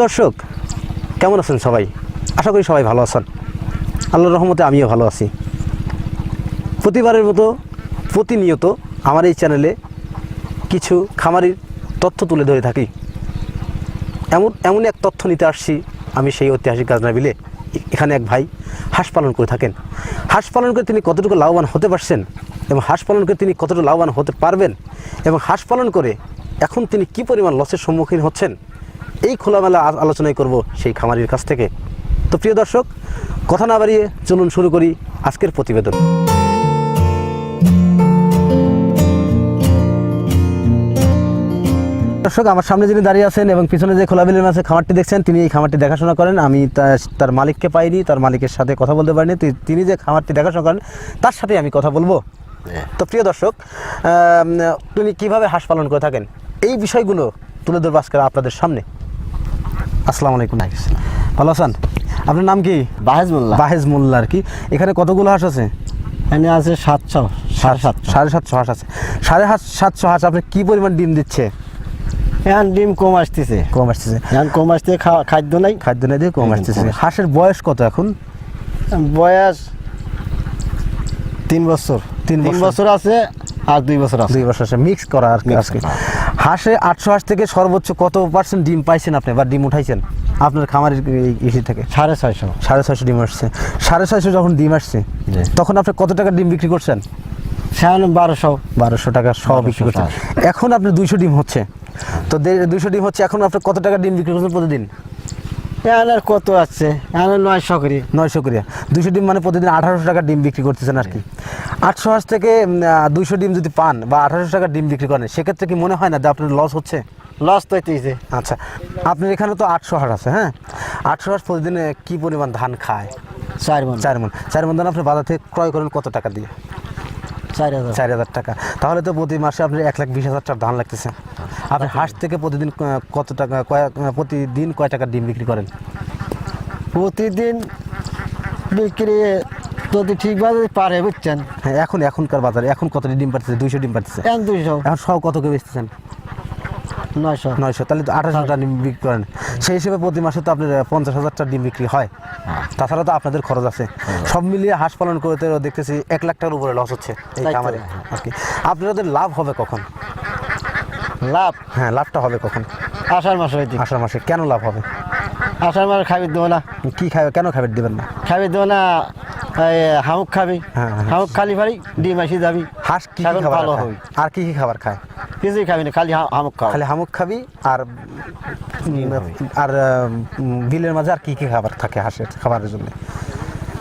দর্শক, কেমন আছেন সবাই? আশা করি সবাই ভালো আছেন। আল্লাহর রহমতে আমিও ভালো আছি। প্রতিবারের মতো প্রতিনিয়ত আমার এই চ্যানেলে কিছু খামারির তথ্য তুলে ধরে থাকি। এমন এক তথ্য নিতে আসছি আমি সেই ঐতিহাসিক গাজনা বিলে। এখানে এক ভাই হাঁস পালন করে থাকেন। হাঁস পালন করে তিনি কতটুকু লাভবান হতে পারছেন এবং হাঁস পালন করে তিনি কতটুকু লাভবান হতে পারবেন এবং হাঁস পালন করে এখন তিনি কি পরিমাণ লসের সম্মুখীন হচ্ছেন, এই খোলামেলা আলোচনাই করব সেই খামারির কাছ থেকে। তো প্রিয় দর্শক, কথা না বাড়িয়ে চলুন শুরু করি আজকের প্রতিবেদন। দর্শক, আমার সামনে যিনি দাঁড়িয়ে আছেন এবং পিছনে যে খোলা বিলের মাঝে খামারটি দেখছেন, তিনি এই খামারটি দেখাশোনা করেন। আমি তার মালিককে পাইনি, তার মালিকের সাথে কথা বলতে পারিনি। তিনি যে খামারটি দেখাশোনা করেন তার সাথে আমি কথা বলবো। তো প্রিয় দর্শক, তিনি কীভাবে হাঁস পালন করে থাকেন এই বিষয়গুলো তুলে ধরবো আজকে আপনাদের সামনে। আসসালামু আলাইকুম। ভালো আছেন? আপনার নাম কি? বাহেজ মোল্লা। বাহেজ মোল্লা। আর কি এখানে কতগুলো হাঁস আছে? এখানে আছে 700 750 হাঁস আছে। 750 হাঁস আপনার কি পরিমাণ ডিম দিচ্ছে? এখন ডিম কম আসতেছে। এখন কম আসতে খাদ্য নাই দিয়ে কম আসতেছে। হাঁসের বয়স কত এখন? বয়স 3 বছর। 3 বছর আছে আর 2 বছর আছে। 2 বছর আছে মিক্স করা আর কি। আজকে হাঁসে 800 হাঁস থেকে সর্বোচ্চ কত % ডিম পাইছেন আপনি বা ডিম উঠাইছেন আপনার খামারের ইসি থেকে? 650 ডিম আসছে। 650 যখন ডিম আসছে তখন আপনি কত টাকা ডিম বিক্রি করছেন? 1200 টাকা সহ বিক্রি করছেন। এখন আপনি 200 ডিম হচ্ছে, তো 200 ডিম হচ্ছে, এখন আপনি কত টাকা ডিম বিক্রি করছেন প্রতিদিন? এখন আর কত আছে? এখন 900 করি। 900 করিয়া 200 ডিম মানে প্রতিদিন 1800 টাকা ডিম বিক্রি করতেছেন আর কি। 800 হাঁস থেকে 200 ডিম যদি পান বা 1800 টাকা ডিম বিক্রি করেন, সেক্ষেত্রে কি মনে হয় না যে আপনার লস হচ্ছে? লস তো হইতেছে। আচ্ছা, আপনার এখানে তো 800 হাঁস আছে। হ্যাঁ, 800 হাঁস প্রতিদিনে কি পরিমাণ ধান খায়? 4 মণ। 4 মণ ধান আপনি বাজার থেকে ক্রয় করেন কত টাকা দিয়ে? 4000 টাকা। তাহলে তো প্রতি মাসে আপনার 1,20,000 টাকা ধান লাগতেছে। আপনি হাঁস থেকে প্রতিদিন কত টাকা প্রতিদিন কয় টাকা ডিম বিক্রি করেন? প্রতিদিন বিক্রি যদি ঠিকভাবে পারে, বুঝছেন? হ্যাঁ, এখনকার বাজারে এখন কত ডিম পাচ্ছে? 200 ডিম পাচ্ছে। এখন 200। এখন সব কত করে বেচতেছেন? 900। তাহলে তো 28,000 টাকা ডিম বিক্রি করেন। সেই হিসেবে প্রতি মাসে তো আপনার 50,000 টাকা ডিম বিক্রি হয়। তাছাড়া তো আপনাদের খরচ আছে। সব মিলিয়ে হাঁস পালন করতে দেখতেছি 1 লাখ টাকার উপরে লস হচ্ছে এই খামারে আর কি। আপনাদের লাভ হবে কখন? লাভটা হবে কখন? আষাঢ় মাসে। আষাঢ় মাসে। কেন লাভ হবে? আষাঢ় মাসে খাবি দেবো না। কি খাবে? কেন খাবার দিবেন না? খাবি দেবো না, হামুক খাবি। হামুক খালি ভারি ডিম আসি যাবি। হাঁস কি খাবার খায়? আর কি খাবার খায়? কিছুই খাবি না, খালি হামুক খাবি। খালি হামুক খাবি। আর বিলের মাঝে আর কি খাবার থাকে হাঁসের খাবারের জন্য?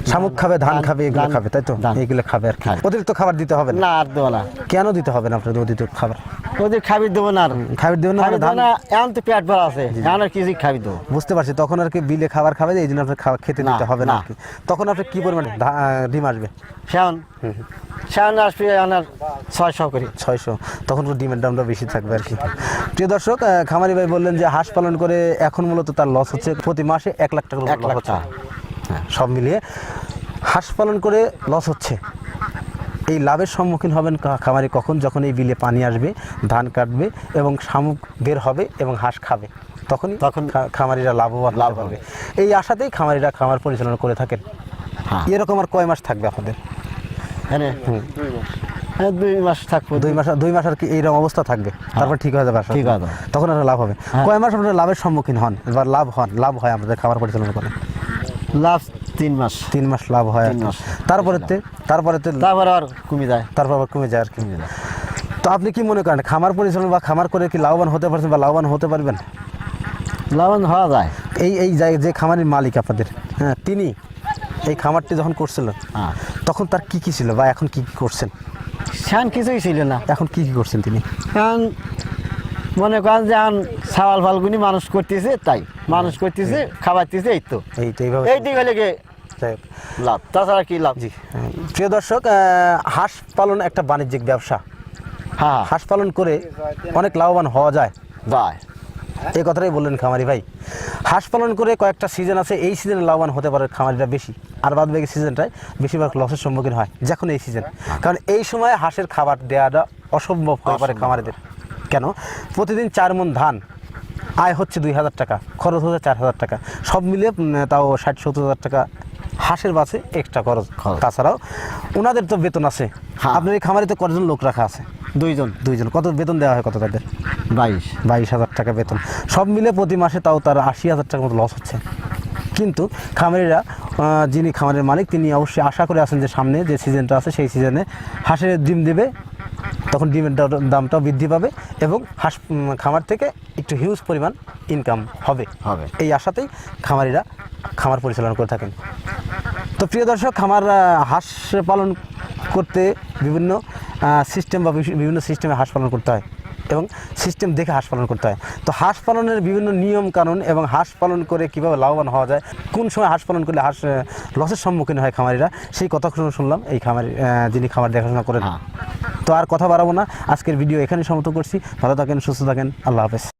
শামুক খাবে, ধান খাবে, এগুলো খাবে, তাই তো? এগুলো খাবে আর কি। অতিরিক্ত খাবার দিতে হবে না? আর দেবো না। কেন দিতে হবে না আপনার অতিরিক্ত খাবার? ওদের খাবি দেবো না। খাবার দেবেন না? এখন তো পেট ভরা আছে, এখন আর কিছুই খাবি দেবো। বুঝতে পারছি। তখন আর কি বিলে খাবার খাবে, এই জন্য আপনার খেতে দিতে হবে না। তখন আপনি কি পরিমাণে ডিম আসবে? সেমন আসবে 600 করি। 600। তখন ডিমের দামটা বেশি থাকবে আর কি। প্রিয় দর্শক, খামারি ভাই বললেন যে হাঁস পালন করে এখন মূলত তার লস হচ্ছে প্রতি মাসে 1 লাখ টাকা লস হচ্ছে। সব মিলিয়ে হাঁস পালন করে লস হচ্ছে। এই লাভের সম্মুখীন হবেন খামারি কখন? যখন এই বিলে পানি আসবে, ধান কাটবে এবং শামুক বের হবে এবং হাঁস খাবে, তখন খামারিরা লাভবান হবে। এই আশাতেই খামারিরা খামার পরিচালনা করে থাকেন। এরকম আর কয় মাস থাকবে আপনাদের? 2 মাস থাকবো। 2 মাস আর কি এইরকম অবস্থা থাকবে, তারপর ঠিক হয়ে যাবে। তখন আর লাভ হবে। কয় মাস আপনারা লাভের সম্মুখীন হন বা লাভ হয় আমাদের খামার পরিচালনা করেন? লাভ 3 মাস। 3 মাস লাভ হয়। তারপরে আর কমে যায়। আর কি। তো আপনি কি মনে করেন খামার পরিচালনা বা খামার করে কি লাভবান হতে পারছেন বা লাভবান হতে পারবেন? লাভবান হওয়া যায়। এই যে খামারের মালিক আপনাদের, হ্যাঁ, তিনি এই খামারটি যখন করছিলেন তখন তার কি ছিল বা এখন কি করছেন? সেন কিছুই ছিল না। এখন কি করছেন তিনি? এখন মনে করেন যে এখন ছাওয়াল ফালগুনি মানুষ করতেছে, তাই মানুষ করতেছে, খাওয়াইতেছে, এইটাই হলে লাভ। তাছাড়া কি লাভ? জি, প্রিয় দর্শক, হাঁস পালন একটা বাণিজ্যিক ব্যবসা। হাঁস পালন করে অনেক লাভবান হওয়া যায়। এই কথাটাই বললেন খামারি ভাই। হাঁস পালন করে কয়েকটা সিজন আছে, এই সিজনে লাভবান হতে পারে খামারিরা বেশি, আর বাদ বাকি সিজনটায় বেশিরভাগ লসের সম্মুখীন হয় যখন এই সিজন। কারণ এই সময় হাঁসের খাবার দেওয়াটা অসম্ভব হয়ে পারে খামারিদের। কেন? প্রতিদিন 4 মণ ধান আয় হচ্ছে 2,000 টাকা, খরচ হচ্ছে 4,000 টাকা, সব মিলিয়ে তাও 60-70,000 টাকা হাঁসের বাছে এক্সট্রা খরচ। তাছাড়াও ওনাদের তো বেতন আছে। হ্যাঁ। আপনার এই খামারে তো কতজন লোক রাখা আছে? 2 জন। কত বেতন দেওয়া হয় কত তাদের? 22,000 টাকা বেতন। সব মিলে প্রতি মাসে তাও তার 80,000 টাকার মতো লস হচ্ছে। কিন্তু খামারিরা, যিনি খামারের মালিক, তিনি অবশ্যই আশা করে আছেন যে সামনে যে সিজনটা আছে সেই সিজনে হাঁসের ডিম দেবে, তখন ডিমের দামটাও বৃদ্ধি পাবে এবং হাঁস খামার থেকে একটু হিউজ পরিমাণ ইনকাম হবে। এই আশাতেই খামারিরা খামার পরিচালনা করে থাকেন। তো প্রিয় দর্শক, হাঁস পালন করতে বিভিন্ন সিস্টেম বা বিভিন্ন সিস্টেমে হাঁস পালন করতে হয় এবং সিস্টেম দেখে হাঁস পালন করতে হয়। তো হাঁস পালনের বিভিন্ন নিয়ম কানুন এবং হাঁস পালন করে কীভাবে লাভবান হওয়া যায়, কোন সময় হাঁস পালন করলে হাঁস লসের সম্মুখীন হয় খামারিরা, সেই কথা শুনলাম এই যিনি খামার দেখাশোনা করেন। তো আর কথা বাড়াবো না, আজকের ভিডিও এখানে সমাপ্ত করছি। ভালো থাকেন, সুস্থ থাকেন, আল্লাহ হাফেজ।